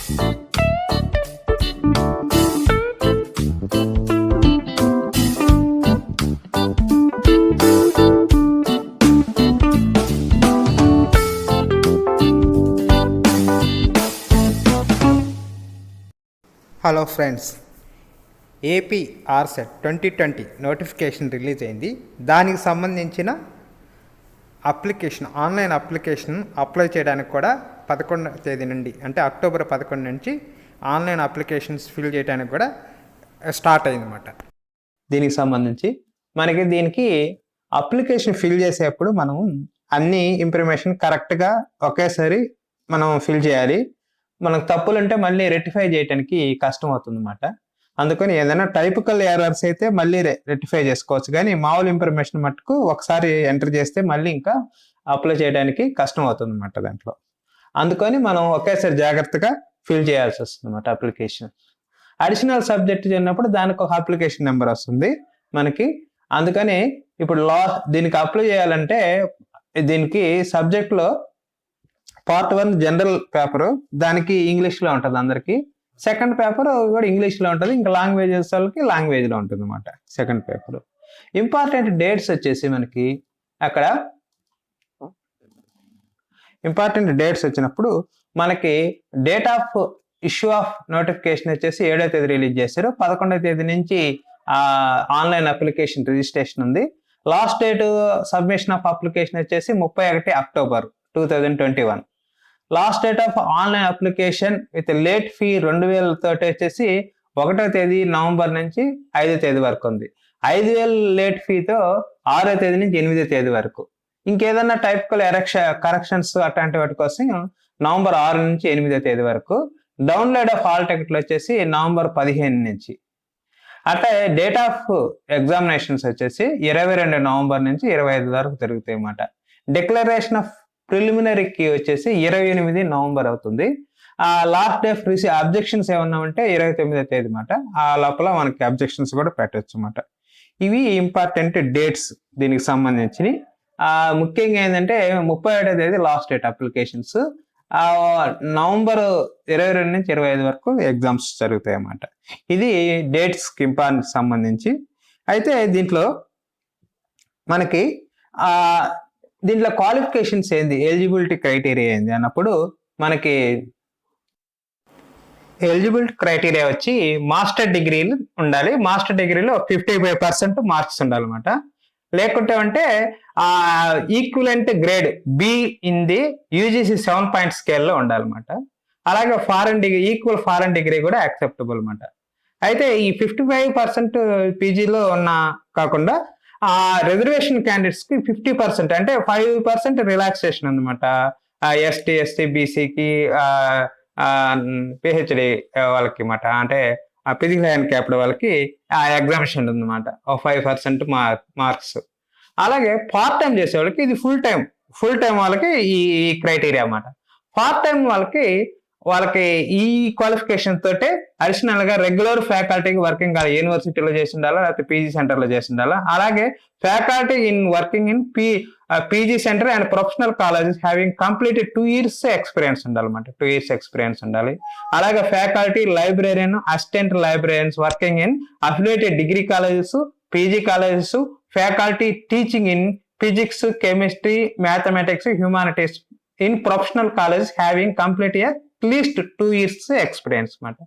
Hello friends, AP ఆర్సెట్ 2020 notification release అయింది. దానికి సంబంధించిన అప్లికేషన్, ఆన్లైన్ అప్లికేషన్ అప్లై చేయడానికి కూడా 11వ తేదీ నుండి, అంటే అక్టోబర్ 11 నుంచి ఆన్లైన్ అప్లికేషన్స్ ఫిల్ చేయడానికి కూడా స్టార్ట్ అయిందన్నమాట. దీనికి సంబంధించి దీనికి అప్లికేషన్ ఫిల్ చేసేటప్పుడు మనం అన్ని ఇన్ఫర్మేషన్ కరెక్ట్గా ఒకేసారి మనం ఫిల్ చేయాలి. మనకు తప్పులు ఉంటే మళ్ళీ రెక్టిఫై చేయడానికి కష్టం అవుతుంది అన్నమాట. అందుకని ఏదైనా టైపికల్ ఎర్రర్స్ అయితే మళ్ళీ రెక్టిఫై చేసుకోవచ్చు, కానీ మామూలు ఇన్ఫర్మేషన్ మట్టుకు ఒకసారి ఎంటర్ చేస్తే మళ్ళీ ఇంకా అప్లై చేయడానికి కష్టం అవుతుంది అన్నమాట దాంట్లో. అందుకని మనం ఒకేసారి జాగ్రత్తగా ఫిల్ చేయాల్సి వస్తుంది అన్నమాట అప్లికేషన్. అడిషనల్ సబ్జెక్ట్ చేసినప్పుడు దానికి ఒక అప్లికేషన్ నెంబర్ వస్తుంది మనకి. అందుకని ఇప్పుడు దీనికి అప్లై చేయాలంటే దీనికి సబ్జెక్ట్లో పార్ట్ 1 జనరల్ పేపరు, దానికి ఇంగ్లీష్లో ఉంటుంది అందరికి. సెకండ్ పేపర్ కూడా ఇంగ్లీష్లో ఉంటుంది, ఇంకా లాంగ్వేజెస్ వాళ్ళకి లాంగ్వేజ్లో ఉంటుంది అనమాట సెకండ్ పేపర్. ఇంపార్టెంట్ డేట్స్ వచ్చేసి మనకి అక్కడ ఇంపార్టెంట్ డేట్స్ వచ్చినప్పుడు మనకి date of issue of notification వచ్చేసి 7వ తేదీ రిలీజ్ చేశారు. 11వ తేదీ నుంచి ఆన్లైన్ అప్లికేషన్ రిజిస్ట్రేషన్ ఉంది. Last date submission of application వచ్చేసి 31 October 2021. Last date of online application with late fee 2000 తోటి వచ్చేసి 1వ తేదీ నవంబర్ నుంచి 5వ తేదీ వరకు ఉంది. 5000 లేట్ ఫీతో 6వ తేదీ నుంచి 8వ తేదీ వరకు. ఇంకేదన్నా టైపికల్ కరెక్షన్స్ అట్లాంటి వాటి కోసం నవంబర్ 6 నుంచి 8వ తేదీ వరకు. డౌన్లోడ్ ఆఫ్ హాల్ టికెట్లు వచ్చేసి నవంబర్ 15 నుంచి. అట్లా డేట్ ఆఫ్ ఎగ్జామినేషన్స్ వచ్చేసి 22 నవంబర్ నుంచి 25 వరకు జరుగుతాయి అన్నమాట. డిక్లరేషన్ ఆఫ్ ప్రిలిమినరీకి వచ్చేసి 28 నవంబర్ అవుతుంది. లాస్ట్ డే రిసీవ్ అబ్జెక్షన్స్ ఏమన్నా ఉంటే 29వ తేదీ అన్నమాట. ఆ లోపల మనకి అబ్జెక్షన్స్ కూడా పెట్టవచ్చు అన్నమాట. ఇవి ఇంపార్టెంట్ డేట్స్ దీనికి సంబంధించి. ముఖ్యంగా ఏంటంటే 31వ తేదీ లాస్ట్ డేట్ అప్లికేషన్స్. నవంబర్ 22 నుంచి 25 వరకు ఎగ్జామ్స్ జరుగుతాయి అన్నమాట. ఇది డేట్స్కి ఇంపార్టెంట్ సంబంధించి. అయితే దీంట్లో మనకి దీంట్లో క్వాలిఫికేషన్స్ ఏంది, ఎలిజిబిలిటీ క్రైటీరియా ఏంది అన్నప్పుడు మనకి ఎలిజిబిలిటీ క్రైటీరియా వచ్చి మాస్టర్ డిగ్రీలు ఉండాలి. మాస్టర్ డిగ్రీలో 55% మార్క్స్ ఉండాలన్నమాట. లేకుంటే అంటే equivalent grade be in the UGC 7 point స్కేల్లో ఉండాలన్నమాట. అలాగే foreign degree, equal foreign degree కూడా యాక్సెప్టబుల్ అన్నమాట. అయితే ఈ 55% పీజీలో ఉన్న కాకుండా రిజర్వేషన్ క్యాండిడేట్స్ కి 50% అంటే 5% రిలాక్సేషన్ అనమాట. ఎస్టీ, ఎస్సీ, బీసీకి, పిహెచ్డి వాళ్ళకి అన్నమాట. అంటే ఫిజికల్ హ్యాండిక్యాప్డ్ వాళ్ళకి ఎగ్జామినేషన్ ఉందన్నమాట, 5% మార్క్స్. అలాగే పార్ట్ టైం చేసే వాళ్ళకి ఇది ఫుల్ టైం వాళ్ళకి ఈ క్రైటీరియా అన్నమాట. పార్ట్ టైం వాళ్ళకి ఈ క్వాలిఫికేషన్ తోటే అడిషనల్ గా రెగ్యులర్ ఫ్యాకల్టీకి వర్కింగ్ యూనివర్సిటీలో చేసి ఉండాలా, లేకపోతే పీజీ సెంటర్ లో చేసి ఉండాలా. అలాగే faculty in working in PG centre and professional colleges having completed 2 years experience ఉండాలన్నమాట. 2 years ఎక్స్పీరియన్స్ ఉండాలి. అలాగే faculty, librarian, assistant librarians working in affiliated degree colleges, PG colleges, faculty teaching in physics, chemistry, mathematics, humanities in professional colleges having complete at least 2 years experience అన్నమాట.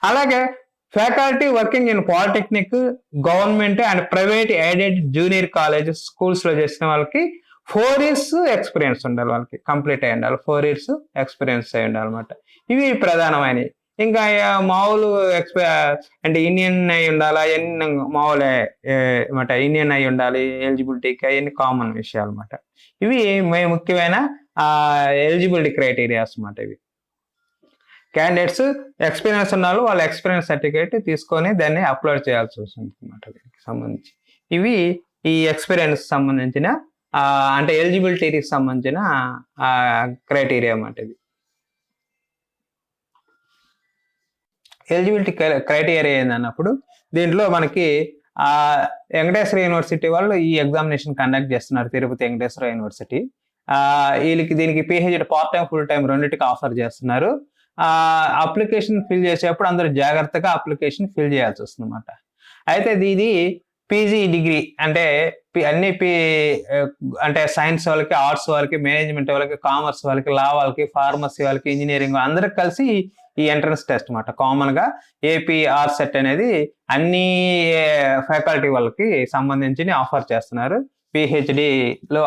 అలాగే faculty working in polytechnic, government and private aided junior colleges, schools లో చేసిన వాళ్ళకి 4 years experience ఉండాలి. వాళ్ళకి complete అయి ఉండాలి, 4 years experience అయి ఉండాలి అనమాట. ఇవి ప్రధానమైనవి. ఇంకా మామూలు అంటే ఇండియన్ అయి ఉండాలి, అవన్నీ మామూలే అనమాట. ఇండియన్ అయి ఉండాలి ఎలిజిబిలిటీకి, అవన్నీ కామన్ విషయాలు అనమాట. ఇవి ముఖ్యమైన ఎలిజిబిలిటీ క్రైటీరియాస్ అన్నమాట. ఇవి క్యాండిడేట్స్ ఎక్స్పీరియన్స్ ఉన్న వాళ్ళు వాళ్ళ ఎక్స్పీరియన్స్ సర్టిఫికేట్ తీసుకొని దాన్ని అప్లోడ్ చేయాల్సి వస్తుంది అన్నమాట. దీనికి సంబంధించి ఇవి ఈ ఎక్స్పీరియన్స్ సంబంధించిన అంటే ఎలిజిబిలిటీకి సంబంధించిన క్రైటీరియా అన్నమాట. ఇది ఎలిజిబిలిటీ క్రైటీరియా ఏందన్నప్పుడు దీంట్లో మనకి వెంకటేశ్వర యూనివర్సిటీ వాళ్ళు ఈ ఎగ్జామినేషన్ కండక్ట్ చేస్తున్నారు. తిరుపతి వెంకటేశ్వర యూనివర్సిటీ దీనికి PhD part time, full time రెండింటికి ఆఫర్ చేస్తున్నారు. అప్లికేషన్ ఫిల్ చేసేటప్పుడు అందరూ జాగ్రత్తగా అప్లికేషన్ ఫిల్ చేయాల్సి వస్తుంది అనమాట. అయితే ఇది పీజీ డిగ్రీ అంటే అన్ని అంటే సైన్స్ వాళ్ళకి, ఆర్ట్స్ వాళ్ళకి, మేనేజ్మెంట్ వాళ్ళకి, కామర్స్ వాళ్ళకి, లా వాళ్ళకి, ఫార్మసీ వాళ్ళకి, ఇంజనీరింగ్ అందరికి కలిసి ఈ ఎంట్రన్స్ టెస్ట్ అనమాట. కామన్ గా ఏపీ ఆర్సెట్ అనేది అన్ని ఫ్యాకల్టీ వాళ్ళకి సంబంధించి ఆఫర్ చేస్తున్నారు. పిహెచ్డిలో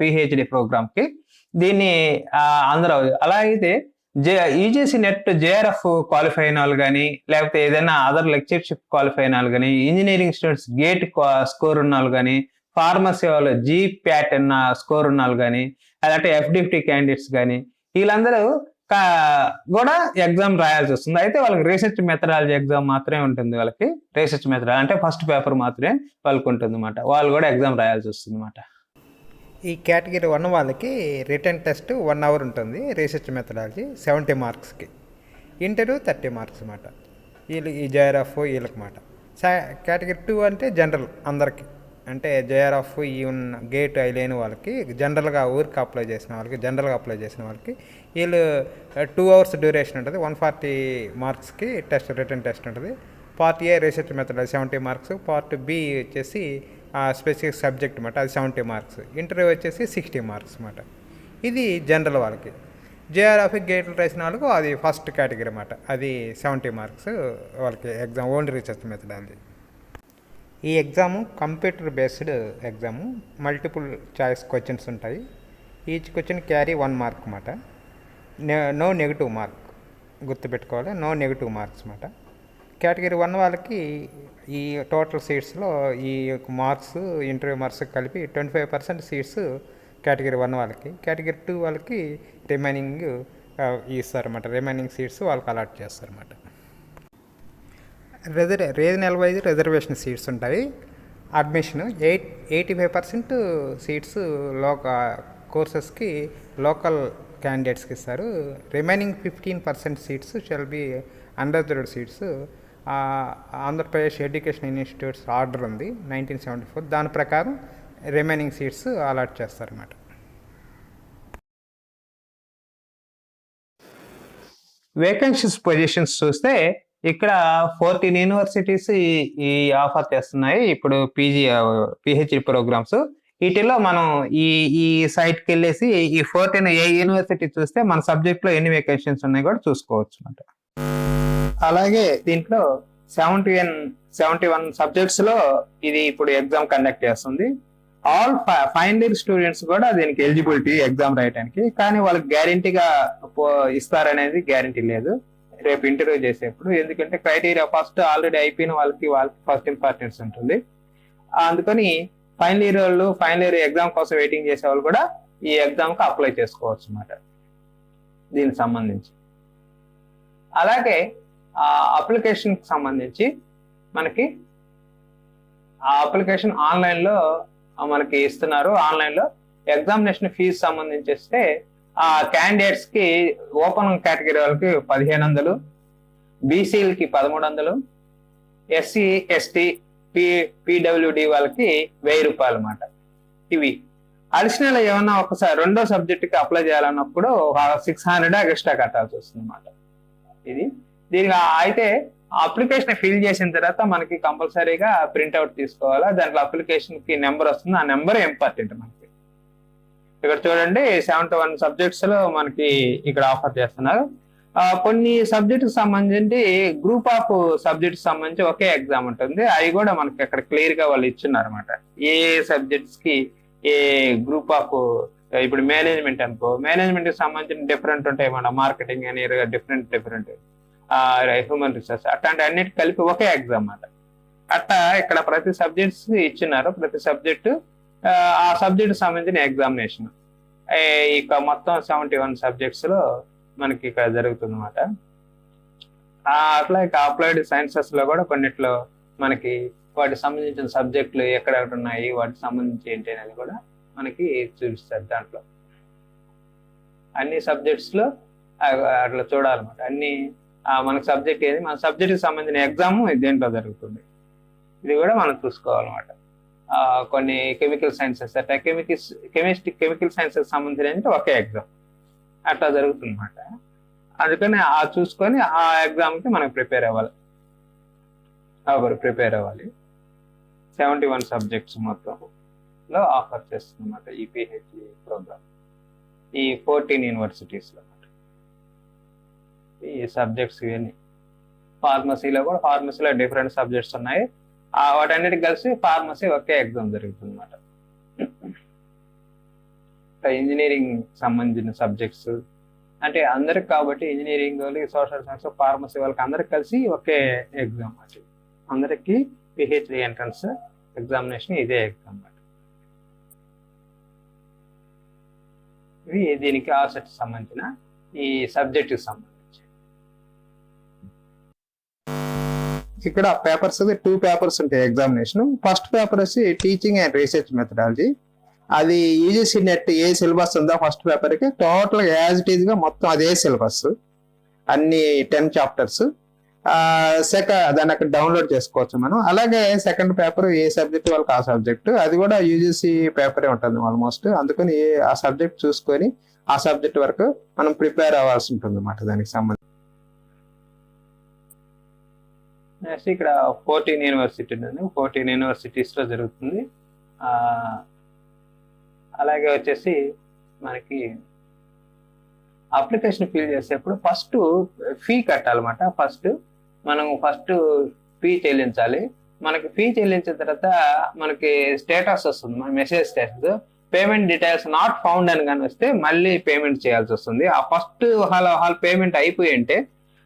పిహెచ్డి ప్రోగ్రామ్ కి దీన్ని అందరూ అలా అయితే యూజీసీ నెట్ జేఆర్ఎఫ్ క్వాలిఫై అయిన వాళ్ళు కానీ, లేకపోతే ఏదైనా అదర్ లెక్చర్షిప్ క్వాలిఫై అయిన వాళ్ళు కానీ, ఇంజనీరింగ్ స్టూడెంట్స్ గేట్ స్కోర్ ఉన్న వాళ్ళు కానీ, ఫార్మసీ వాళ్ళు జీ ప్యాట్ అన్న స్కోర్ ఉన్న వాళ్ళు కానీ, అలాంటి ఎఫ్డిఫ్టీ క్యాండిడేట్స్ కానీ వీళ్ళందరూ కూడా ఎగ్జామ్ రాయాల్సి వస్తుంది. అయితే వాళ్ళకి రీసెర్చ్ మెథడాలజీ ఎగ్జామ్ మాత్రమే ఉంటుంది. వాళ్ళకి రీసెర్చ్ మెథడాలజీ అంటే ఫస్ట్ పేపర్ మాత్రమే వాళ్ళకి ఉంటుంది అనమాట. వాళ్ళు కూడా ఎగ్జామ్ రాయాల్సి వస్తుంది అనమాట. ఈ కేటగిరీ 1 వాళ్ళకి రిటర్న్ టెస్ట్ 1 అవర్ ఉంటుంది. రీసెర్చ్ మెథడాలజీ 70 మార్క్స్కి, ఇంటర్వ్యూ 30 మార్క్స్ అన్నమాట. వీళ్ళు ఈ జేఆర్ఎఫ్ వీళ్ళకి మాట. కేటగిరీ 2 అంటే జనరల్ అందరికీ, అంటే జేఆర్ఎఫ్ ఈ ఉన్న గేట్ అవి లేని వాళ్ళకి, జనరల్గా ఊరికి అప్లై చేసిన వాళ్ళకి, జనరల్గా అప్లై చేసిన వాళ్ళకి వీళ్ళు 2 అవర్స్ డ్యూరేషన్ ఉంటుంది. 140 మార్క్స్కి టెస్ట్, రిటర్న్ టెస్ట్ ఉంటుంది. Part A research methodology 70 marks, part B వచ్చేసి స్పెసిఫిక్ సబ్జెక్ట్ అన్నమాట, అది 70 మార్క్స్. ఇంటర్వ్యూ వచ్చేసి 60 మార్క్స్ అన్నమాట. ఇది జనరల్ వాళ్ళకి. జేఆర్ఎఫ్ గేట్లు రాసిన వాళ్ళకు అది ఫస్ట్ కేటగిరీ అన్నమాట, అది 70 మార్క్స్ వాళ్ళకి ఎగ్జామ్, ఓన్లీ రీసెర్చ్ మెథడాలజీ. ఈ exam computer based exam, multiple choice questions ఉంటాయి. ఈచ్ క్వశ్చన్ క్యారీ 1 మార్క్ అన్నమాట. నో నెగిటివ్ మార్క్ గుర్తుపెట్టుకోవాలి, నో నెగిటివ్ మార్క్స్ అన్నమాట. కేటగిరీ 1 వాళ్ళకి ఈ టోటల్ సీట్స్లో ఈ మార్క్స్, ఇంటర్వ్యూ మార్క్స్ కలిపి 25% సీట్స్ కేటగిరీ 1 వాళ్ళకి. కేటగిరీ 2 వాళ్ళకి రిమైనింగ్ ఇస్తారన్నమాట, రిమైనింగ్ సీట్స్ వాళ్ళకి అలాట్ చేస్తారన్నమాట. రీజనల్ వైజ్ రిజర్వేషన్ సీట్స్ ఉంటాయి. అడ్మిషన్ 85% సీట్స్ కోర్సెస్కి లోకల్ క్యాండిడేట్స్కి ఇస్తారు. Remaining 15% seats shall be unreserved seats. Andhra Pradesh education institutes order ఉంది 1974, దాని ప్రకారం రిమైనింగ్ సీట్స్ అలాట్ చేస్తారన్నమాట. వేకెన్సీస్ పొజిషన్స్ చూస్తే ఇక్కడ 14 యూనివర్సిటీస్ ఈ ఆఫర్ చేస్తున్నాయి ఇప్పుడు పిహెచ్డి ప్రోగ్రామ్స్. వీటిలో మనం ఈ సైట్కి వెళ్ళేసి ఈ 14 ఏ యూనివర్సిటీ చూస్తే మన సబ్జెక్ట్ లో ఎన్ని వేకెన్సీస్ ఉన్నాయి కూడా చూసుకోవచ్చు అన్నమాట. అలాగే దీంట్లో 71 సబ్జెక్ట్స్ లో ఇది ఇప్పుడు ఎగ్జామ్ కండక్ట్ చేస్తుంది. ఆల్ ఫైనల్ ఇయర్ స్టూడెంట్స్ కూడా దీనికి ఎలిజిబిలిటీ ఎగ్జామ్ రాయడానికి, కానీ వాళ్ళకి గ్యారంటీగా ఇస్తారనేది గ్యారంటీ లేదు రేపు ఇంటర్వ్యూ చేసేప్పుడు. ఎందుకంటే క్రైటీరియా ఫస్ట్ ఆల్రెడీ అయిపోయిన వాళ్ళకి ఫస్ట్ ఇంపార్టెన్స్ ఉంటుంది. అందుకని ఫైనల్ ఇయర్ వాళ్ళు ఫైనల్ ఇయర్ ఎగ్జామ్ కోసం వెయిటింగ్ చేసే వాళ్ళు కూడా ఈ ఎగ్జామ్ కి అప్లై చేసుకోవచ్చు అన్నమాట దీనికి సంబంధించి. అలాగే అప్లికేషన్ కి సంబంధించి మనకి ఆ అప్లికేషన్ ఆన్లైన్ లో మనకి ఇస్తున్నారు. ఆన్లైన్ లో ఎగ్జామినేషన్ ఫీజు సంబంధించి ఆ క్యాండిడేట్స్ కి ఓపెన్ కేటగిరీ వాళ్ళకి 1500, బీసీలకి 1300, ఎస్సీ ఎస్టీ పీడబ్ల్యూడి వాళ్ళకి 1000 రూపాయలు అన్నమాట. ఇవి అడిషనల్ ఏమన్నా ఒకసారి రెండో సబ్జెక్ట్ కి అప్లై చేయాలన్నప్పుడు 600 ఎక్స్ట్రా కట్టాల్సి వస్తుంది అన్నమాట. ఇది దీనికి అయితే అప్లికేషన్ ఫిల్ చేసిన తర్వాత మనకి కంపల్సరీగా ప్రింట్అవుట్ తీసుకోవాలా. దాంట్లో అప్లికేషన్ కి నెంబర్ వస్తుంది, ఆ నెంబర్ ఇంపార్టెంట్ మనకి. ఇక్కడ చూడండి 71 సబ్జెక్ట్స్ లో మనకి ఇక్కడ ఆఫర్ చేస్తున్నారు. కొన్ని సబ్జెక్ట్ సంబంధించి గ్రూప్ ఆఫ్ సబ్జెక్ట్స్ సంబంధించి ఒకే ఎగ్జామ్ ఉంటుంది. అవి కూడా మనకి అక్కడ క్లియర్ గా వాళ్ళు ఇచ్చున్నారు అనమాట. ఏ సబ్జెక్ట్స్ కి ఏ గ్రూప్ ఆఫ్, ఇప్పుడు మేనేజ్మెంట్ అనుకో, మేనేజ్మెంట్ కి సంబంధించిన డిఫరెంట్ ఉంటాయి మన మార్కెటింగ్ అని డిఫరెంట్ హ్యూమన్ రిసోర్స్, అట్లాంటి అన్నిటి కలిపి ఒకే ఎగ్జామ్ అన్నమాట. అట్లా ఇక్కడ ప్రతి సబ్జెక్ట్స్ ఇచ్చినారు, ప్రతి సబ్జెక్టు ఆ సబ్జెక్ట్ సంబంధించిన ఎగ్జామినేషన్ ఇక మొత్తం 71 సబ్జెక్ట్స్ లో మనకి ఇక్కడ జరుగుతుంది అనమాట. అట్లా ఇక అప్లైడ్ సైన్సెస్ లో కూడా కొన్నిట్లో మనకి వాటికి సంబంధించిన సబ్జెక్టులు ఎక్కడ ఉన్నాయి, వాటికి సంబంధించి ఏంటి అనేది కూడా మనకి చూపిస్తారు. దాంట్లో అన్ని సబ్జెక్ట్స్ లో అట్లా చూడాలన్నమాట. అన్ని మనకి సబ్జెక్ట్ ఏది, మన సబ్జెక్ట్ కి సంబంధించిన ఎగ్జామ్ దేంట్లో జరుగుతుంది ఇది కూడా మనం చూసుకోవాలన్నమాట. కొన్ని కెమికల్ సైన్సెస్ అట్లా కెమికల్ సైన్సెస్ సంబంధించిన ఒకే ఎగ్జామ్ అట్లా జరుగుతుంది అనమాట. అందుకని ఆ చూసుకొని ఆ ఎగ్జామ్కి మనం ప్రిపేర్ అవ్వాలి. 71 సబ్జెక్ట్స్ మొత్తంలో ఆఫర్ చేస్తుంది అనమాట ఈ పిహెచ్డి ప్రోగ్రామ్ ఈ 14 యూనివర్సిటీస్లో. ఈ సబ్జెక్ట్స్ ఇవన్నీ ఫార్మసీలో డిఫరెంట్ సబ్జెక్ట్స్ ఉన్నాయి. వాటన్నిటికి కలిసి ఫార్మసీ ఒకే ఎగ్జామ్ జరుగుతుంది అనమాట. ఇంజనీరింగ్ సంబంధించిన సబ్జెక్ట్స్ అంటే అందరికి, కాబట్టి ఇంజనీరింగ్ వాళ్ళకి, సోషల్ సైన్స్, ఫార్మసీ వాళ్ళకి అందరికి కలిసి ఒకే ఎగ్జామ్ అది. అందరికి పిహెచ్డి ఎంట్రన్స్ ఎగ్జామినేషన్ ఇదే ఎగ్జామ్ అన్నమాట. ఇవి దీనికి ఆసక్తి సంబంధించిన ఈ సబ్జెక్ట్ సంబంధించి. ఇక్కడ పేపర్స్ 2 పేపర్స్ ఉంటాయి ఎగ్జామినేషన్. ఫస్ట్ పేపర్ వచ్చి టీచింగ్ అండ్ రీసెర్చ్ మెథడాలజీ. అది యూజీసీ నెట్ ఏ సిలబస్ ఉందో ఫస్ట్ పేపర్ కి టోటల్ యాజ్ ఇట్ ఈజ్ గా మొత్తం అదే సిలబస్, అన్ని 10 చాప్టర్స్. దాన్ని అక్కడ డౌన్లోడ్ చేసుకోవచ్చు మనం. అలాగే సెకండ్ పేపర్ ఏ సబ్జెక్ట్ వాళ్ళకి ఆ సబ్జెక్ట్, అది కూడా యూజీసీ పేపరే ఉంటుంది ఆల్మోస్ట్. అందుకని ఆ సబ్జెక్ట్ చూసుకొని ఆ సబ్జెక్ట్ వరకు మనం ప్రిపేర్ అవ్వాల్సి ఉంటుంది అన్నమాట దానికి సంబంధించి. నెక్స్ట్ ఇక్కడ 14 యూనివర్సిటీ ఉంది, 14 యూనివర్సిటీస్ లో జరుగుతుంది. అలాగే వచ్చేసి మనకి అప్లికేషన్ ఫిల్ చేసేప్పుడు ఫస్ట్ ఫీ కట్టాలన్నమాట. మనం ఫస్ట్ ఫీ చెల్లించాలి. మనకి ఫీ చెల్లించిన తర్వాత మనకి స్టేటస్ వస్తుంది, మన message status, payment details not found అని కానీ వస్తే మళ్ళీ పేమెంట్ చేయాల్సి వస్తుంది. ఆ ఫస్ట్ హాల్ పేమెంట్ అయిపోయి అంటే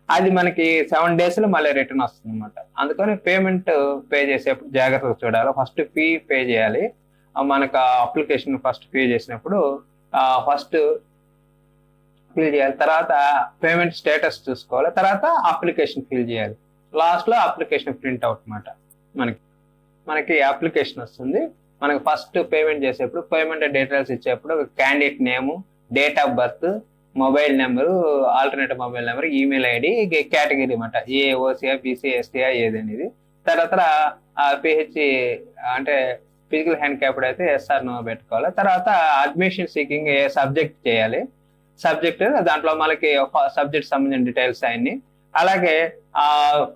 అది మనకి 7 days లో మళ్ళీ రిటర్న్ వస్తుంది అనమాట. అందుకని పేమెంట్ పే చేసేప్పుడు జాగ్రత్తగా చూడాలి. ఫస్ట్ ఫీ పే చేయాలి. మనకు అప్లికేషన్ ఫస్ట్ ఫీ చేసినప్పుడు ఫస్ట్ ఫిల్ చేయాలి, తర్వాత పేమెంట్ స్టేటస్ చూసుకోవాలి, తర్వాత అప్లికేషన్ ఫిల్ చేయాలి. లాస్ట్ లో అప్లికేషన్ ప్రింట్ అవుట్ అనమాట. మనకి అప్లికేషన్ వస్తుంది. మనకి ఫస్ట్ పేమెంట్ చేసేప్పుడు పేమెంట్ డీటెయిల్స్ ఇచ్చేప్పుడు candidate name, date of birth, mobile number, alternative mobile number, email ID, category అనమాట, ఏ ఓసీఆ, బీసీ, ఎస్టీఆ ఏదనేది. తర్వాత పిహెచ్డి అంటే ఫిజికల్ హ్యాండిక్యాప్డ్ అయితే ఎస్ఆర్ నో పెట్టుకోవాలి. తర్వాత అడ్మిషన్ సీకింగ్ ఏ సబ్జెక్ట్ చేయాలి, సబ్జెక్ట్ దాంట్లో మనకి సబ్జెక్ట్ సంబంధించిన డీటెయిల్స్ అన్ని. అలాగే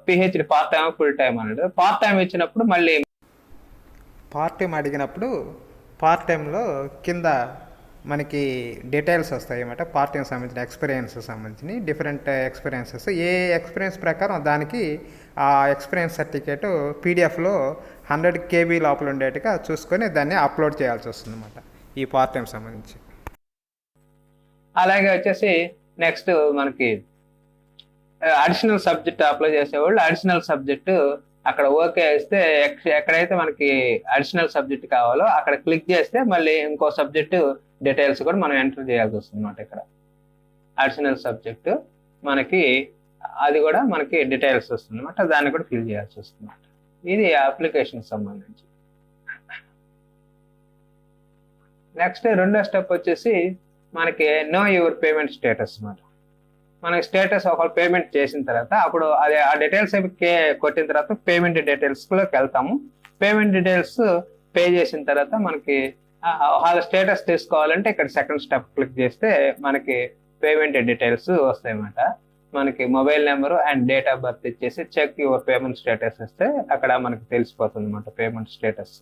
PhD part time, full time అనేది. పార్ట్ టైం ఇచ్చినప్పుడు మళ్ళీ పార్ట్ టైం అడిగినప్పుడు పార్ట్ టైంలో కింద మనకి డీటెయిల్స్ వస్తాయి అన్నమాట. పార్ట్ టైం సంబంధించిన ఎక్స్పీరియన్స్ సంబంధించి డిఫరెంట్ ఎక్స్పీరియన్సెస్, ఏ ఎక్స్పీరియన్స్ ప్రకారం దానికి ఆ ఎక్స్పీరియన్స్ సర్టిఫికేట్ పీడిఎఫ్లో 100 KB లోపల ఉండేట్టుగా చూసుకొని దాన్ని అప్లోడ్ చేయాల్సి వస్తుంది అన్నమాట ఈ పార్ట్ టైం సంబంధించి. అలాగే వచ్చేసి నెక్స్ట్ మనకి అడిషనల్ సబ్జెక్ట్ అప్లై చేసేవాళ్ళు అడిషనల్ సబ్జెక్ట్ అక్కడ ఓకే వేస్తే ఎక్కడైతే మనకి అడిషనల్ సబ్జెక్ట్ కావాలో అక్కడ క్లిక్ చేస్తే మళ్ళీ ఇంకో సబ్జెక్ట్ డీటెయిల్స్ కూడా మనం ఎంటర్ చేయాల్సి వస్తుంది అన్నమాట. ఇక్కడ అడిషనల్ సబ్జెక్ట్ మనకి అది కూడా మనకి డీటెయిల్స్ వస్తుంది అన్నమాట, దాన్ని కూడా ఫిల్ చేయాల్సి వస్తుంది అన్నమాట. ఇది అప్లికేషన్ సంబంధించి. నెక్స్ట్ రెండో స్టెప్ వచ్చేసి మనకి నో యువర్ పేమెంట్ స్టేటస్ అన్నమాట. మనకి స్టేటస్ ఒకవేళ పేమెంట్ చేసిన తర్వాత అప్పుడు అది ఆ డీటెయిల్స్ కొట్టిన తర్వాత పేమెంట్ డీటెయిల్స్లోకి వెళ్తాము. పేమెంట్ డీటెయిల్స్ పే చేసిన తర్వాత మనకి వాళ్ళ స్టేటస్ తీసుకోవాలంటే ఇక్కడ సెకండ్ స్టెప్ క్లిక్ చేస్తే మనకి పేమెంట్ డీటెయిల్స్ వస్తాయి అన్నమాట. మనకి mobile number and date of birth ఇచ్చేసి చెక్ యువర్ పేమెంట్ స్టేటస్ ఇస్తే అక్కడ మనకి తెలిసిపోతుంది అన్నమాట పేమెంట్ స్టేటస్.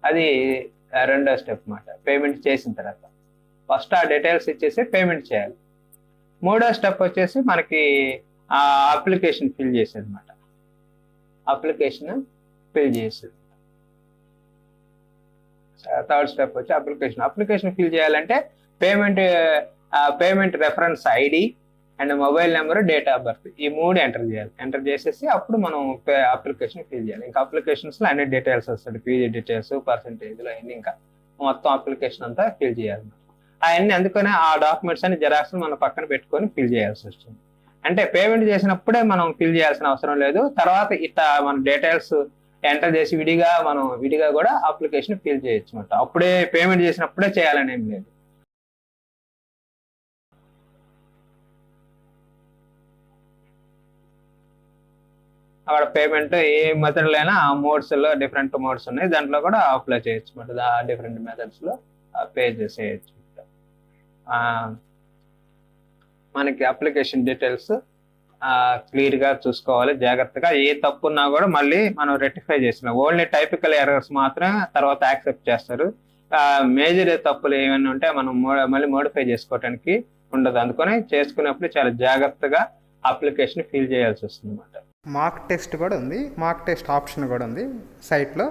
అది రెండో స్టెప్ అన్నమాట. పేమెంట్ చేసిన తర్వాత ఫస్ట్ ఆ డీటెయిల్స్ ఇచ్చేసి పేమెంట్ చేయాలి. మూడో స్టెప్ వచ్చేసి మనకి ఆ అప్లికేషన్ ఫిల్ చేసేది అనమాట. అప్లికేషన్ ఫిల్ చేసేది. థర్డ్ స్టెప్ వచ్చి అప్లికేషన్ ఫిల్ చేయాలంటే payment reference ID and mobile number, date of birth ఈ 3 ఎంటర్ చేయాలి. ఎంటర్ చేసేసి అప్పుడు మనం అప్లికేషన్ ఫిల్ చేయాలి. ఇంకా అప్లికేషన్స్ లో అన్ని డీటెయిల్స్ వస్తాయి, పీజీ డీటెయిల్స్, పర్సెంటేజ్లు అన్ని, ఇంకా మొత్తం అప్లికేషన్ అంతా ఫిల్ చేయాలి. అవన్నీ అందుకనే ఆ డాక్యుమెంట్స్ అన్ని జెరాక్స్ మనం పక్కన పెట్టుకొని ఫిల్ చేయాల్సి వస్తుంది. అంటే పేమెంట్ చేసినప్పుడే మనం ఫిల్ చేయాల్సిన అవసరం లేదు. తర్వాత ఇట్లా మన డీటెయిల్స్ ఎంటర్ చేసి విడిగా కూడా అప్లికేషన్ ఫిల్ చేయొచ్చు అనమాట. అప్పుడే పేమెంట్ చేసినప్పుడే చేయాలని ఏం లేదు. అక్కడ పేమెంట్ ఏ మెథడ్లో అయినా ఆ మోడ్స్లో డిఫరెంట్ మోడ్స్ ఉన్నాయి, దాంట్లో కూడా అప్లై చేయొచ్చు అనమాట. ఆ డిఫరెంట్ మెథడ్స్లో పే చేసేయచ్చు. మనకి అప్లికేషన్ డీటెయిల్స్ క్లియర్గా చూసుకోవాలి జాగ్రత్తగా. ఏ తప్పు ఉన్నా కూడా మళ్ళీ మనం రెక్టిఫై చేస్తున్నాం. ఓన్లీ టైపికల్ ఎర్రర్స్ మాత్రమే తర్వాత యాక్సెప్ట్ చేస్తారు. మేజర్ తప్పులు ఏమైనా ఉంటే మనం మళ్ళీ మోడిఫై చేసుకోవడానికి ఉండదు. అందుకని చేసుకున్నప్పుడు చాలా జాగ్రత్తగా అప్లికేషన్ ఫిల్ చేయాల్సి వస్తుంది అన్నమాట. మార్క్ టెస్ట్ కూడా ఉంది, మార్క్ టెస్ట్ ఆప్షన్ కూడా ఉంది సైట్లో.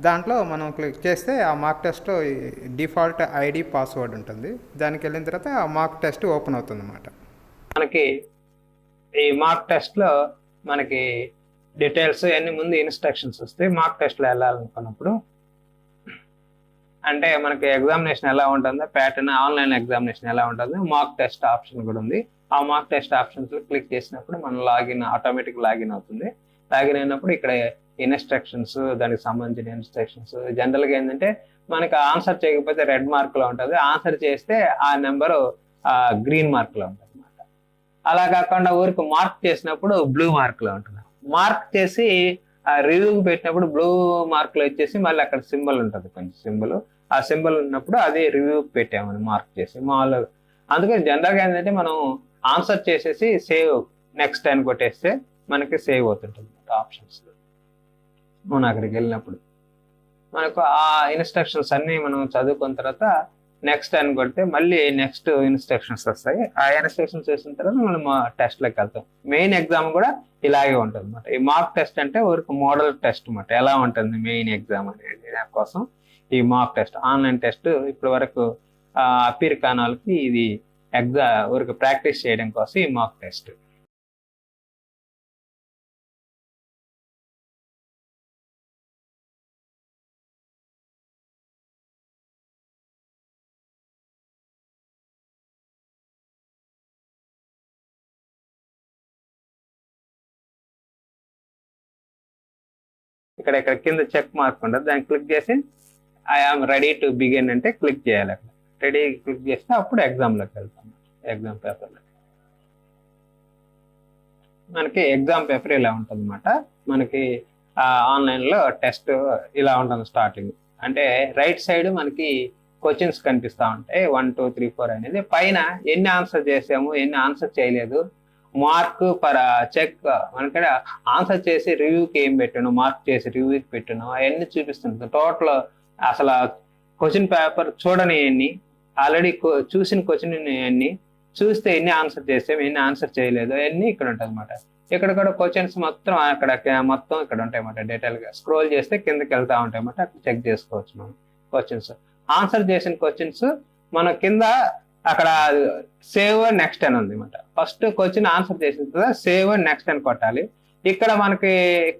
దాంట్లో మనం క్లిక్ చేస్తే ఆ మార్క్ టెస్ట్లో డిఫాల్ట్ ఐడి పాస్వర్డ్ ఉంటుంది. దానికి వెళ్ళిన తర్వాత ఆ మార్క్ టెస్ట్ ఓపెన్ అవుతుంది అన్నమాట. మనకి ఈ మార్క్ టెస్ట్లో మనకి డీటెయిల్స్ అన్ని ముందు ఇన్స్ట్రక్షన్స్ వస్తాయి. మార్క్ టెస్ట్లో వెళ్ళాలనుకున్నప్పుడు అంటే మనకి ఎగ్జామినేషన్ ఎలా ఉంటుందో ప్యాటర్న్, ఆన్లైన్ ఎగ్జామినేషన్ ఎలా ఉంటుందో మార్క్ టెస్ట్ ఆప్షన్ కూడా ఉంది. ఆ మార్క్ టెస్ట్ ఆప్షన్స్ క్లిక్ చేసినప్పుడు మనం ఆటోమేటిక్ లాగిన్ అవుతుంది. లాగిన్ అయినప్పుడు ఇక్కడ ఇన్స్ట్రక్షన్స్, దానికి సంబంధించిన ఇన్స్ట్రక్షన్స్. జనరల్గా ఏంటంటే మనకి ఆన్సర్ చేయకపోతే రెడ్ మార్క్లో ఉంటుంది, ఆన్సర్ చేస్తే ఆ నెంబరు గ్రీన్ మార్క్లో ఉంటుంది అనమాట. అలా కాకుండా ఊరికి మార్క్ చేసినప్పుడు బ్లూ మార్క్లో ఉంటుంది. మార్క్ చేసి రివ్యూకి పెట్టినప్పుడు బ్లూ మార్క్లో ఇచ్చేసి మళ్ళీ అక్కడ సింబల్ ఉంటుంది, కొంచెం సింబల్. ఆ సింబల్ ఉన్నప్పుడు అది రివ్యూకి పెట్టామని మార్క్ చేసి మామూలుగా. అందుకని జనరల్గా ఏంటంటే మనం ఆన్సర్ చేసేసి సేవ్ నెక్స్ట్ అని కొట్టేస్తే మనకి సేవ్ అవుతుంటుంది ఆప్షన్స్. మనం అక్కడికి వెళ్ళినప్పుడు మనకు ఆ ఇన్స్ట్రక్షన్స్ అన్నీ మనం చదువుకున్న తర్వాత నెక్స్ట్ అని కొడితే మళ్ళీ నెక్స్ట్ ఇన్స్ట్రక్షన్స్ వస్తాయి. ఆ ఇన్స్ట్రక్షన్స్ చేసిన తర్వాత మనం టెస్ట్లోకి వెళ్తాం. మెయిన్ ఎగ్జామ్ కూడా ఇలాగే ఉంటుంది అన్నమాట. ఈ మార్క్ టెస్ట్ అంటే ఒక మోడల్ టెస్ట్ అన్నమాట. ఎలా ఉంటుంది మెయిన్ ఎగ్జామ్ అనేది దానికోసం ఈ మార్క్ టెస్ట్. ఆన్లైన్ టెస్ట్ ఇప్పటి వరకు అపీర్ కాని వాళ్ళకి ఇది ఊరికి ప్రాక్టీస్ చేయడం కోసం ఈ మార్క్ టెస్ట్. ఇక్కడ కింద చెక్ మార్క్ ఉంటుంది, దాన్ని క్లిక్ చేసి ఐఆమ్ రెడీ టు బిగిన్ అంటే క్లిక్ చేయాలి. అక్కడ రెడీ క్లిక్ చేస్తే అప్పుడు ఎగ్జామ్లోకి వెళ్తాం. ఎగ్జామ్ పేపర్లో మనకి ఎగ్జామ్ పేపర్ ఇలా ఉంటుంది అన్నమాట. మనకి ఆన్లైన్లో టెస్ట్ ఇలా ఉంటుంది. స్టార్టింగ్ అంటే రైట్ సైడ్ మనకి క్వశ్చన్స్ కనిపిస్తూ ఉంటాయి, 1 2 3 4 అనేది. పైన ఎన్ని ఆన్సర్ చేసాము, ఎన్ని ఆన్సర్ చేయలేదు, మార్క్ పర్ చెక్, మనకి ఆన్సర్ చేసి రివ్యూకి ఏం పెట్టాను, మార్క్ చేసి రివ్యూకి పెట్టాను, అవన్నీ చూపిస్తుంది. టోటల్ అసలు క్వశ్చన్ పేపర్ చూడని ఎన్ని, ఆల్రెడీ చూసిన క్వశ్చన్ ఎన్ని, చూస్తే ఎన్ని ఆన్సర్ చేసాం, ఎన్ని ఆన్సర్ చేయలేదు, అవన్నీ ఇక్కడ ఉంటుంది అనమాట. ఇక్కడ కూడా క్వశ్చన్స్ మొత్తం మొత్తం ఇక్కడ ఉంటాయి అన్నమాట. డీటెయిల్గా స్క్రోల్ చేస్తే కిందకి వెళ్తా ఉంటాయి అన్నమాట. అక్కడ చెక్ చేసుకోవచ్చు మనం క్వశ్చన్స్. ఆన్సర్ చేసిన క్వశ్చన్స్ మనం కింద అక్కడ సేవ్ నెక్స్ట్ అని ఉంది అనమాట. ఫస్ట్ క్వశ్చన్ ఆన్సర్ చేసిన తర్వాత సేవ్ నెక్స్ట్ అని కొట్టాలి. ఇక్కడ మనకి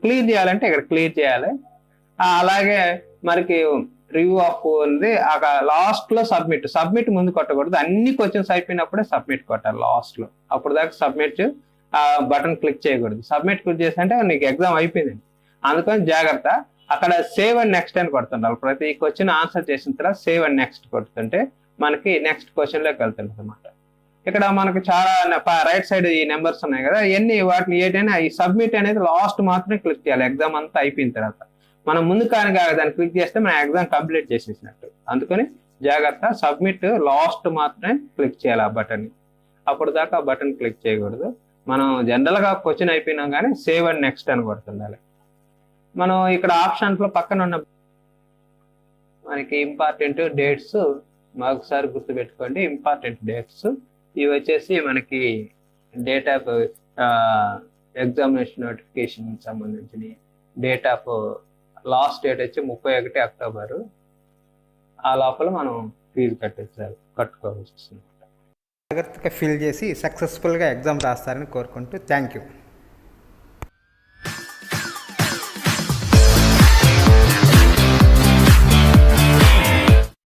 క్లియర్ చేయాలంటే ఇక్కడ క్లియర్ చేయాలి. అలాగే మనకి రివ్యూ ఆఫ్ ఉంది, అక్కడ లాస్ట్ లో సబ్మిట్ ముందు కొట్టకూడదు. అన్ని క్వశ్చన్స్ అయిపోయినప్పుడే సబ్మిట్ కొట్టాలి లాస్ట్ లో. అప్పుడు దాకా సబ్మిట్ బటన్ క్లిక్ చేయకూడదు. సబ్మిట్ క్లిక్ చేసి అంటే నీకు ఎగ్జామ్ అయిపోయింది. అందుకని జాగ్రత్త. అక్కడ సేవ్ అండ్ నెక్స్ట్ అని కొడుతుంటారు. ప్రతి క్వశ్చన్ ఆన్సర్ చేసిన తర్వాత సేవ్ అండ్ నెక్స్ట్ కొడుతుంటే మనకి నెక్స్ట్ క్వశ్చన్ లోకి వెళ్తుంటుంది అనమాట. ఇక్కడ మనకి చాలా రైట్ సైడ్ ఈ నెంబర్స్ ఉన్నాయి కదా, ఇవన్నీ వాటిని ఏంటైనా ఈ సబ్మిట్ అనేది లాస్ట్ మాత్రమే క్లిక్ చేయాలి. ఎగ్జామ్ అంతా అయిపోయిన తర్వాత మనం ముందు కానీ దాన్ని క్లిక్ చేస్తే మన ఎగ్జామ్ కంప్లీట్ చేసేసినట్టు. అందుకని జాగ్రత్త, సబ్మిట్ లాస్ట్ మాత్రమే క్లిక్ చేయాలి ఆ బటన్. అప్పుడు దాకా ఆ బటన్ క్లిక్ చేయకూడదు. మనం జనరల్గా క్వశ్చన్ అయిపోయినా కానీ సేవ్ అండ్ నెక్స్ట్ అని కొడుతుండాలి. మనం ఇక్కడ ఆప్షన్స్ లో పక్కన ఉన్న మనకి ఇంపార్టెంట్ డేట్స్ మరొకసారి గుర్తుపెట్టుకోండి. ఇంపార్టెంట్ డేట్స్ ఇవి వచ్చేసి మనకి డేట్ ఆఫ్ ఎగ్జామినేషన్ నోటిఫికేషన్ సంబంధించిన డేట్ ఆఫ్ లాస్ట్ డేట్ వచ్చి 31 అక్టోబర్. ఆ లోపల మనం ఫీజు కట్టుకోవాల్సి వస్తుంది. జాగ్రత్తగా ఫిల్ చేసి సక్సెస్ఫుల్గా ఎగ్జామ్ రాస్తారని కోరుకుంటూ థ్యాంక్ యూ.